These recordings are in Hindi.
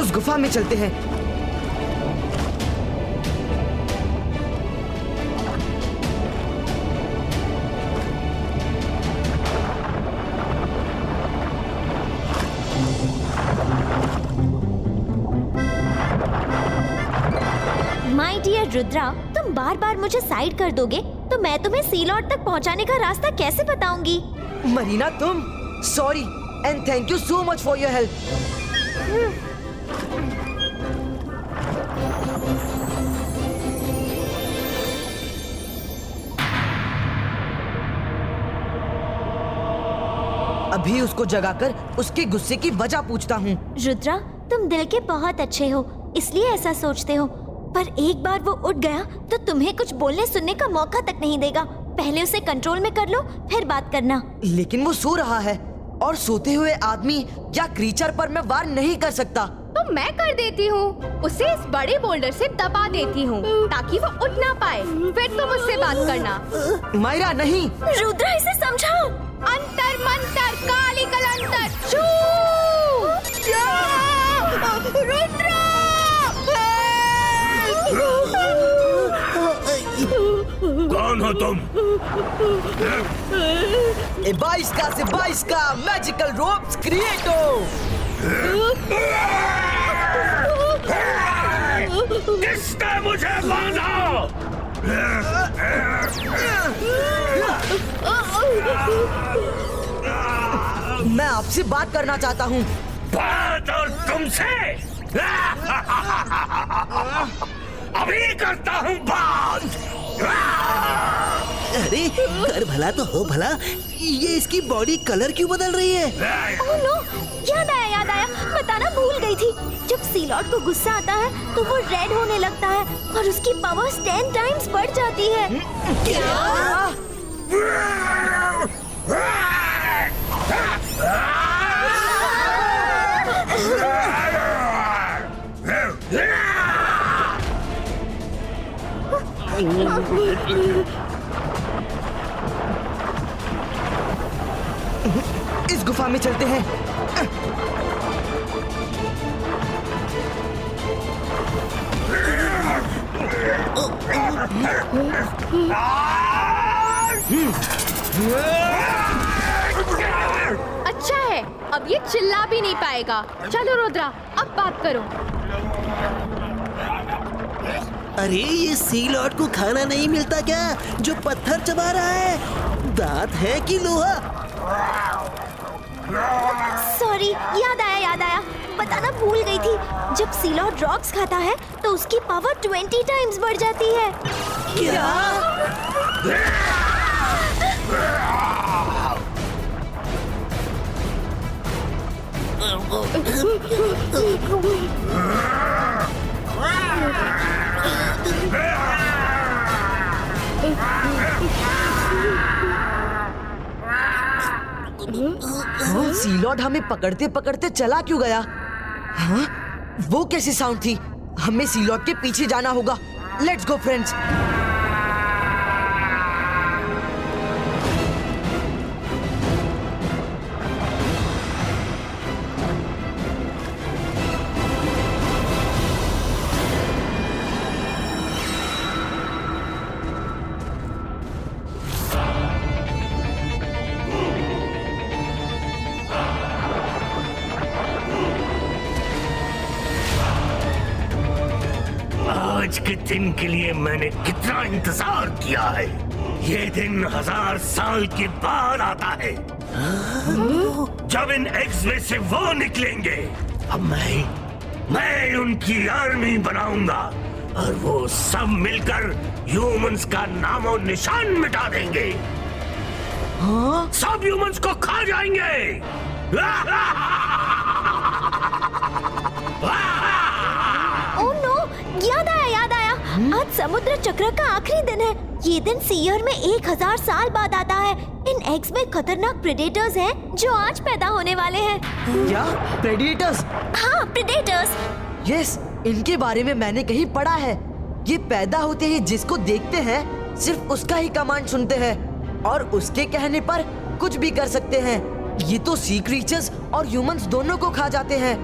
उस गुफा में चलते हैं। माय डियर रुद्रा, तुम बार बार मुझे साइड कर दोगे तो मैं तुम्हें सी लॉर्ड तक पहुंचाने का रास्ता कैसे बताऊंगी? मरीना तुम sorry and thank you so much for your help. अभी उसको जगाकर उसके गुस्से की वजह पूछता हूँ। रुद्रा, तुम दिल के बहुत अच्छे हो, इसलिए ऐसा सोचते हो, पर एक बार वो उठ गया तो तुम्हें कुछ बोलने सुनने का मौका तक नहीं देगा। पहले उसे कंट्रोल में कर लो, फिर बात करना। लेकिन वो सो रहा है और सोते हुए आदमी या क्रीचर पर मैं वार नहीं कर सकता। तो मैं कर देती हूँ, उसे इस बड़े बोल्डर से दबा देती हूँ ताकि वो उठ ना पाए, फिर तुम उससे बात करना। मायरा नहीं। रुद्रा, इसे समझाओ। अंतर मंतर काली कलंतर छू। रुद्रा! कौन हो तुम? 22 का से 22 का मैजिकल रोप्स क्रिएटो। किसने मुझे बांधा? मैं आपसे बात करना चाहता हूँ। बात और तुमसे? अभी करता हूँ बात। अरे कर भला तो हो भला, ये इसकी बॉडी कलर क्यों बदल रही है? ओह नो, याद आया, बताना भूल गई थी। जब सी लॉर्ड को गुस्सा आता है तो वो रेड होने लगता है और उसकी पावर्स 10 टाइम्स बढ़ जाती है। क्या? इस गुफा में चलते हैं। अच्छा है, अब ये चिल्ला भी नहीं पाएगा। चलो रुद्रा, अब बात करो। अरे ये सी लॉर्ड को खाना नहीं मिलता क्या, जो पत्थर चबा रहा है? दांत है कि लोहा? सॉरी, याद आया, बताना भूल गई थी। जब सी लॉर्ड रॉक्स खाता है तो उसकी पावर 20 टाइम्स बढ़ जाती है। क्या? सी लॉर्ड हमें पकड़ते पकड़ते चला क्यों गया? हाँ? वो कैसी साउंड थी? हमें सी लॉर्ड के पीछे जाना होगा। Let's go friends. आज के दिन के लिए मैंने कितना इंतजार किया है। ये दिन 1000 साल के बाद आता है, जब इन एग्स में से वो निकलेंगे। अब मैं उनकी आर्मी बनाऊंगा और वो सब मिलकर ह्यूमंस का नामो निशान मिटा देंगे। हाँ? सब ह्यूमंस को खा जाएंगे। ओह नो, याद आया। आज समुद्र चक्र का आखिरी दिन है। ये दिन सीयर में 1000 साल बाद आता है। इन एग्स में खतरनाक प्रेडेटर्स हैं जो आज पैदा होने वाले हैं। क्या? प्रेडेटर्स? हाँ, प्रेडेटर्स। यस, इनके बारे में मैंने कहीं पढ़ा है। ये पैदा होते ही जिसको देखते हैं सिर्फ उसका ही कमांड सुनते हैं और उसके कहने पर कुछ भी कर सकते हैं। ये तो सी क्रीचर्स और ह्यूमंस दोनों को खा जाते हैं।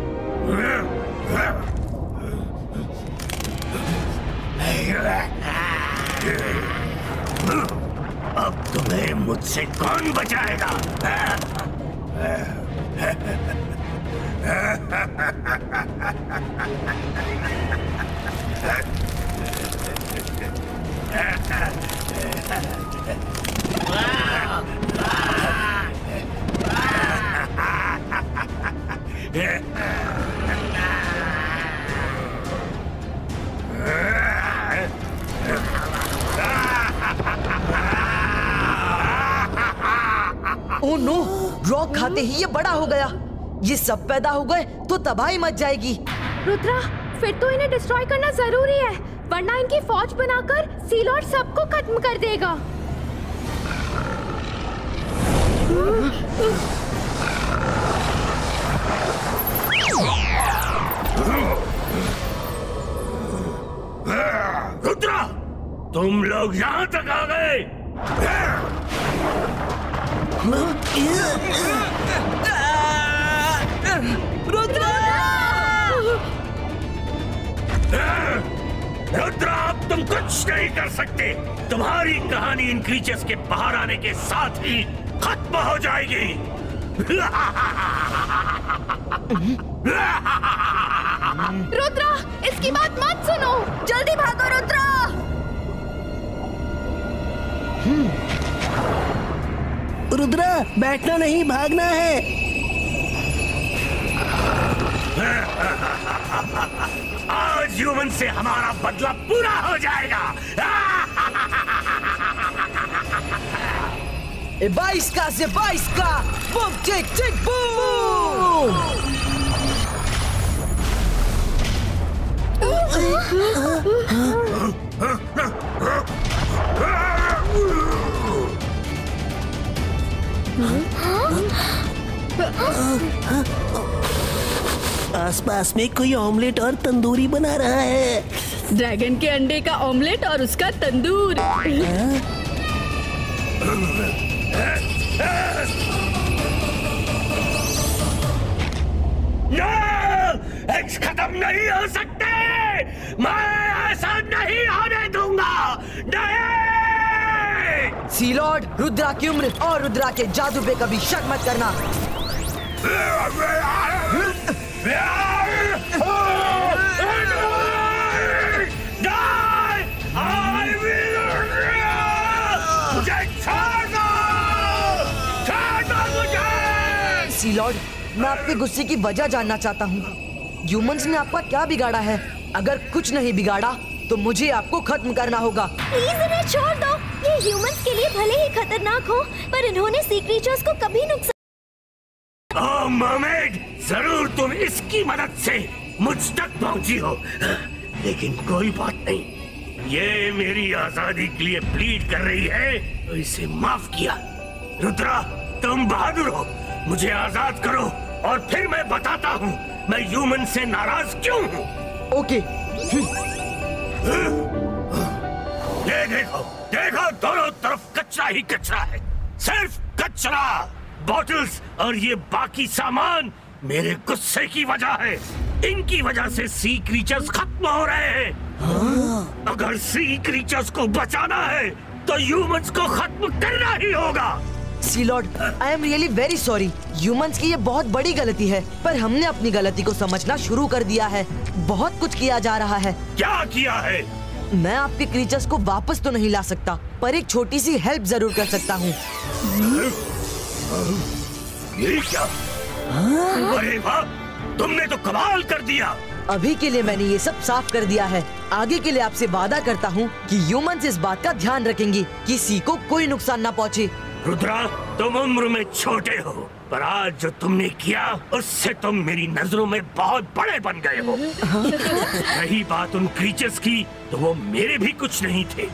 अब तुम्हें मुझसे कौन बचाएगा? ओह नो, रॉक खाते ही ये बड़ा हो गया। ये सब पैदा हो गए तो तबाही मच जाएगी। रुद्रा, फिर तो इन्हें डिस्ट्रॉय करना जरूरी है, वरना इनकी फौज बनाकर सी लॉर्ड सबको खत्म कर देगा। रुद्रा, तुम लोग यहाँ तक आ गए। रुद्रा, अब तुम कुछ नहीं कर सकते। तुम्हारी कहानी इन क्रीचर्स के बाहर आने के साथ ही खत्म हो जाएगी। रुद्रा, इसकी बात मत सुनो, जल्दी भागो रुद्रा। रुद्रा, बैठना नहीं, भागना है। आज ह्यूमन से हमारा बदला पूरा हो जाएगा। 22 का से 22 का, बूम टिक टिक बूम। आसपास में कोई ऑमलेट और तंदूरी बना रहा है। ड्रैगन के अंडे का ऑमलेट और उसका तंदूर। एक्स खत्म नहीं हो सकते। मैं ऐसा नहीं होने दूंगा। नहीं। सी लॉर्ड, रुद्रा की उम्र और रुद्रा के जादू पे कभी शक मत करना। सी लॉर्ड, मैं आपके गुस्से की वजह जानना चाहता हूँ। ह्यूमंस ने आपका क्या बिगाड़ा है? अगर कुछ नहीं बिगाड़ा तो मुझे आपको खत्म करना होगा। प्लीज इन्हें छोड़ दो। ये ह्यूमंस के लिए भले ही खतरनाक हो, पर इन्होंने सी क्रीचर्स को कभी नुकसान। ओह मर्मेड, जरूर तुम इसकी मदद से मुझ तक पहुंची हो, लेकिन कोई बात नहीं। ये मेरी आजादी के लिए प्लीड कर रही है तो इसे माफ किया। रुद्रा, तुम बहादुर हो, मुझे आजाद करो और फिर मैं बताता हूँ मैं ह्यूमन से नाराज क्यों हूँ। ओके। ये देखो, देखो, दोनों तरफ कचरा ही कचरा है, सिर्फ कचरा। बॉटल्स और ये बाकी सामान मेरे गुस्से की वजह है। इनकी वजह से सी क्रीचर्स खत्म हो रहे हैं। अगर सी क्रीचर्स को बचाना है तो ह्यूमंस को खत्म करना ही होगा। See lord, I am really very sorry. Humans की ये बहुत बड़ी गलती है, पर हमने अपनी गलती को समझना शुरू कर दिया है। बहुत कुछ किया जा रहा है। क्या किया है? मैं आपके क्रीचर्स को वापस तो नहीं ला सकता, पर एक छोटी सी हेल्प जरूर कर सकता हूँ। ये क्या? अरे वाह, तुमने तो कमाल कर दिया। अभी के लिए मैंने ये सब साफ कर दिया है। आगे के लिए आपसे वादा करता हूँ कि ह्यूमंस इस बात का ध्यान रखेंगे कि सी को कोई नुकसान ना पहुँचे। रुद्रा, तुम उम्र में छोटे हो, पर आज जो तुमने किया उससे तुम मेरी नजरों में बहुत बड़े बन गए हो। रही बात उन क्रीचर्स की, तो वो मेरे भी कुछ नहीं थे।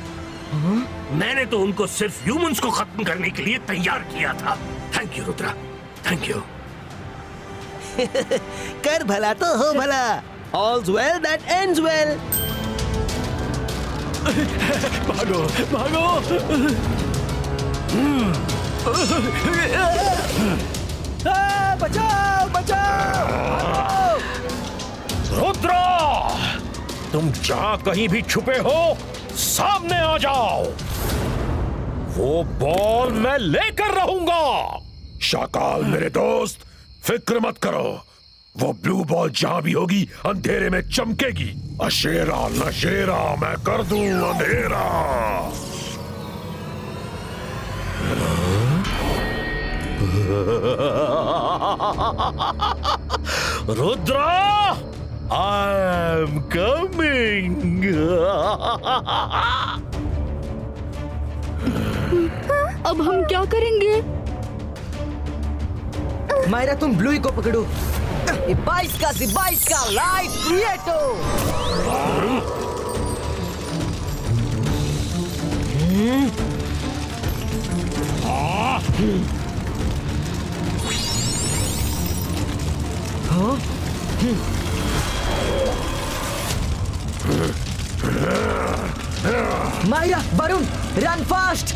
मैंने तो उनको सिर्फ ह्यूमंस को खत्म करने के लिए तैयार किया था। Thank you Rudra, thank you. कर भला तो हो भला। All's well that ends well. भागो, भागो। बचाओ, बचाओ। तुम जहां कहीं भी छुपे हो सामने आ जाओ। वो बॉल मैं लेकर रहूंगा। शाकाल मेरे दोस्त, फिक्र मत करो, वो ब्लू बॉल जहां भी होगी अंधेरे में चमकेगी। अशेरा नशेरा मैं कर दूं अंधेरा। Rudra, I am coming. अब हम क्या करेंगे? मायरा तुम ब्लूई को पकड़ो। 22 का लाइव क्रिएटो। Myra, Varun, run fast.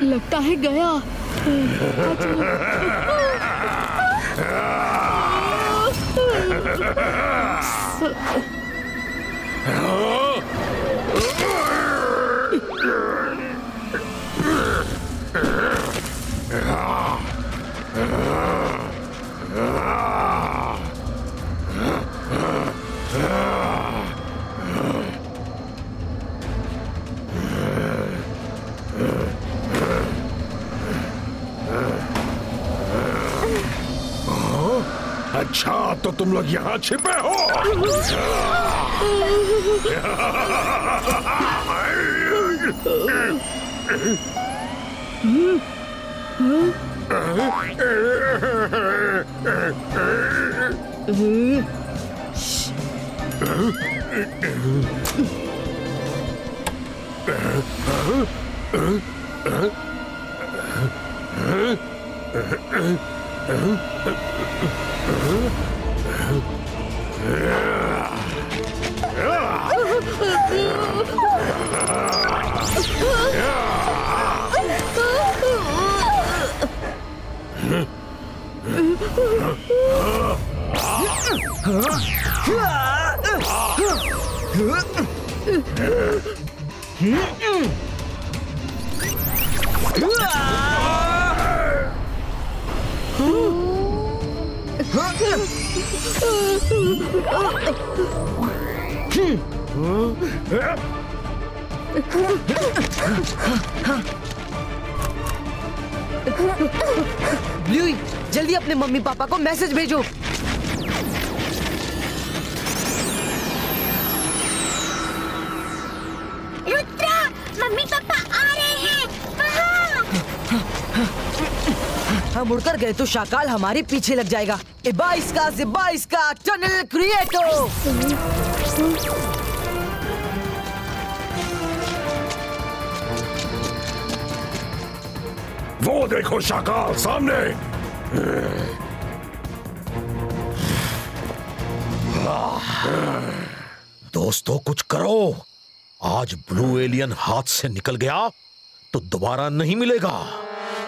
लगता है गया। अच्छा तो तुम लोग यहाँ छिपे हो। ब्लूई, जल्दी अपने मम्मी पापा को मैसेज भेजो। रुद्रा, मम्मी पापा आ रहे हैं। हम उड़कर गए तो शाकाल हमारे पीछे लग जाएगा। 22 का टनल क्रिएटो। वो देखो शाकाल सामने। दोस्तों कुछ करो। आज ब्लू एलियन हाथ से निकल गया तो दोबारा नहीं मिलेगा।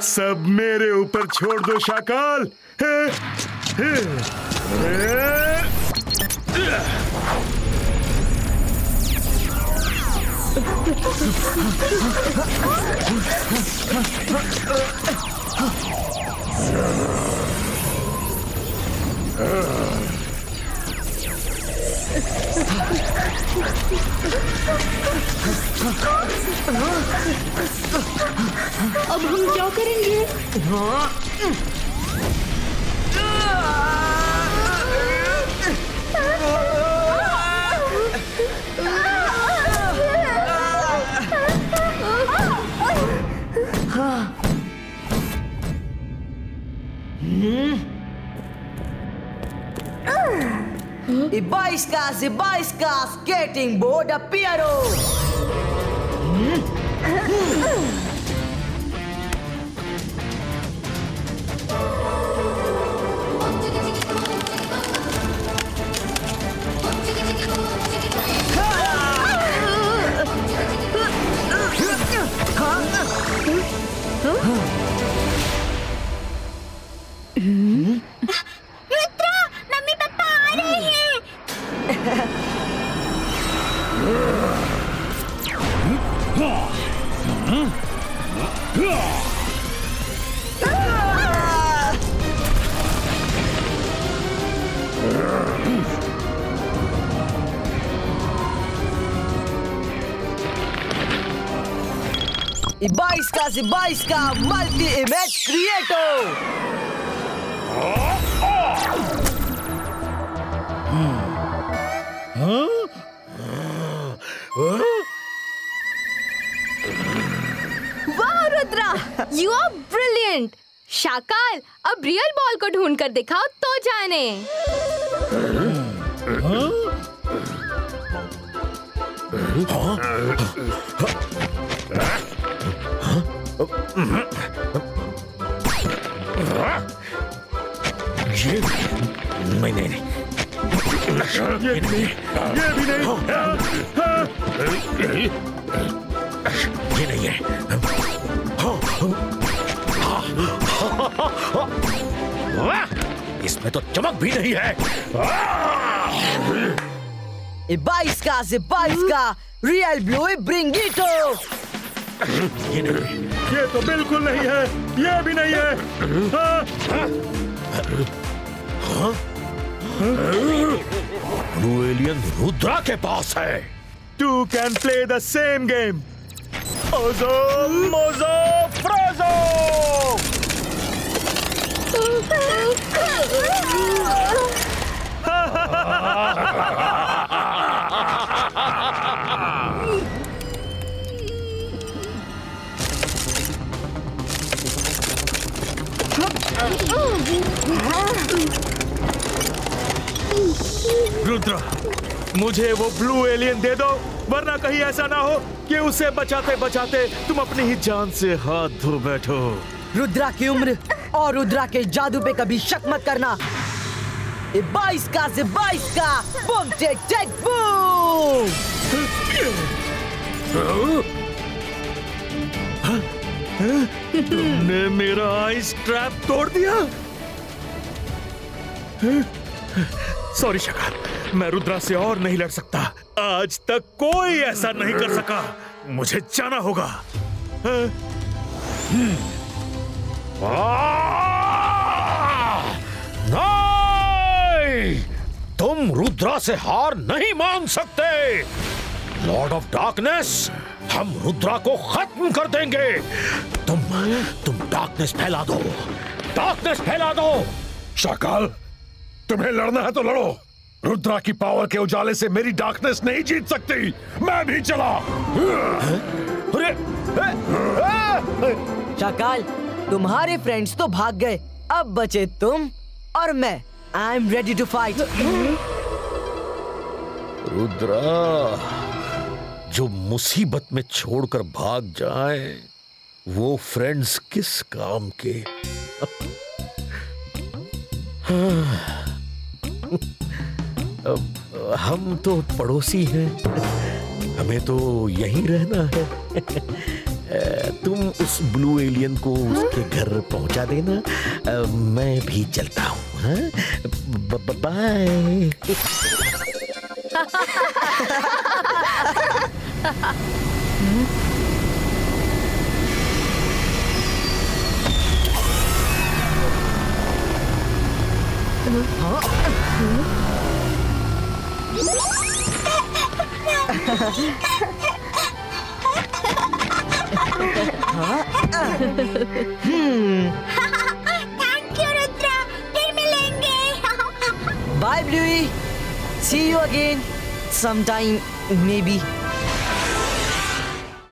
सब मेरे ऊपर छोड़ दो शाकाल। अब हम क्या करेंगे? Ibaiska, skating board appearo. Rudra, mummy papa आ रहे हैं। Ibaiska, multi-image creator. वाह Rudra, you are brilliant. Shakaal, अब रियल बॉल को ढूंढ कर दिखाओ तो जाने। ये नहीं, ये भी नहीं, ये नहीं है। इसमें तो चमक भी नहीं है। Ibaiska, real blue bringito. ये नहीं, ये तो बिल्कुल नहीं है, ये भी नहीं है। ब्लू एलियन रुद्रा के पास है। Two can play the same game. Ozo, Mozo, Frozo. Rudra, मुझे वो ब्लू एलियन दे दो, वरना कहीं ऐसा ना हो कि उसे बचाते बचाते तुम अपनी ही जान से हाथ धो बैठो। रुद्रा की उम्र और रुद्रा के जादू पे कभी शक मत करना। Ibaiska, boom, tek, boom. तुमने मेरा आइस ट्रैप तोड़ दिया। सॉरी शकाल, मैं रुद्रा से और नहीं लड़ सकता। आज तक कोई ऐसा नहीं कर सका। मुझे जाना होगा। नहीं, तुम रुद्रा से हार नहीं मान सकते। लॉर्ड ऑफ डार्कनेस, हम रुद्रा को खत्म कर देंगे। तुम डार्कनेस फैला दो, डार्कनेस फैला दो। शकाल, तुम्हें लड़ना है तो लड़ो। रुद्रा की पावर के उजाले से मेरी डार्कनेस नहीं जीत सकती। मैं भी चला। शाकाल, तुम्हारे फ्रेंड्स तो भाग गए, अब बचे तुम और मैं। I am ready to fight. Rudra जो मुसीबत में छोड़कर भाग जाए, वो फ्रेंड्स किस काम के। हम तो पड़ोसी हैं, हमें तो यहीं रहना है। तुम उस ब्लू एलियन को उसके घर पहुंचा देना, मैं भी चलता हूँ। बाय। थैंक यू रुद्रा, फिर मिलेंगे। Bye Bluey, see you again sometime maybe.